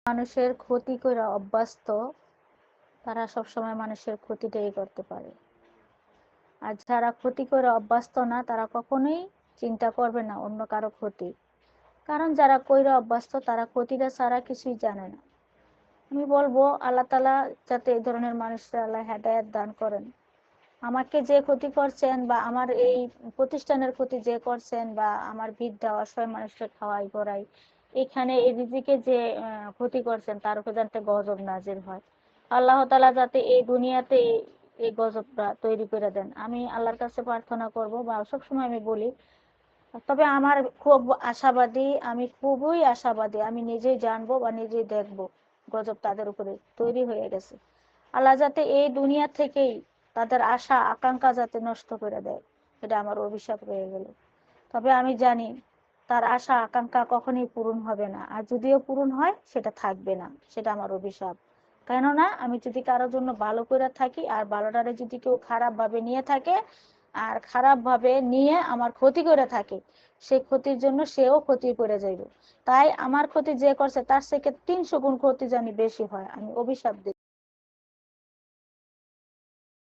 মানুষের ক্ষতি করে অভ্যস্ত, তারা সবসময় মানুষের ক্ষতিটাই করতে পারে। আর যারা ক্ষতি করে অভ্যস্ত না, তারা কখনোই চিন্তা করবে না অন্য কারো ক্ষতি। কারণ যারা কইরা অভ্যস্ত, তারা ক্ষতিটা ছাড়া কিছুই জানে না। আমি বলবো আল্লাহ তাআলা যাতে এই ধরনের মানুষদের আল্লাহ হেদায়েত দান করেন। আমাকে যে ক্ষতি করছেন বা আমার এই প্রতিষ্ঠানের ক্ষতি যে করছেন, বা আমার বৃদ্ধা অসহায় মানুষকে খাওয়াই পড়াই, এখানে এই রিজিকে যে ক্ষতি করছেন, তার উপর যাতে গজব নাজিল হয়। আল্লাহ তাআলা যাতে এই দুনিয়াতে এই গজবটা তৈরি করে দেন, আমি আল্লাহর কাছে প্রার্থনা করব, বা সবসময় আমি বলি। তবে আমার খুব আশাবাদী, আমি খুবই আশাবাদী, আমি নিজেই জানবো বা নিজেই দেখবো গজব তাদের উপরে তৈরি হয়ে গেছে। আল্লাহ যাতে এই দুনিয়া থেকেই তাদের আশা আকাঙ্ক্ষা যাতে নষ্ট করে দেয়, এটা আমার অভিশাপ রয়ে গেল। তবে আমি জানি তার আশা আকাঙ্ক্ষা কখনোই পূরণ হবে না, আর যদিও পূরণ হয় সেটা থাকবে না, সেটা আমার অভিশাপ। কেননা আমি যদি কারোর জন্য ভালো করে থাকি, আর ভালোটারে যদি কেউ খারাপ ভাবে নিয়ে থাকে, আর খারাপ ভাবে নিয়ে আমার ক্ষতি করে থাকে, সেই ক্ষতির জন্য সেও ক্ষতি করে যাইবে। তাই আমার ক্ষতি যে করছে তার থেকে 300 গুণ ক্ষতি জানি বেশি হয়, আমি অভিশাপ দিই।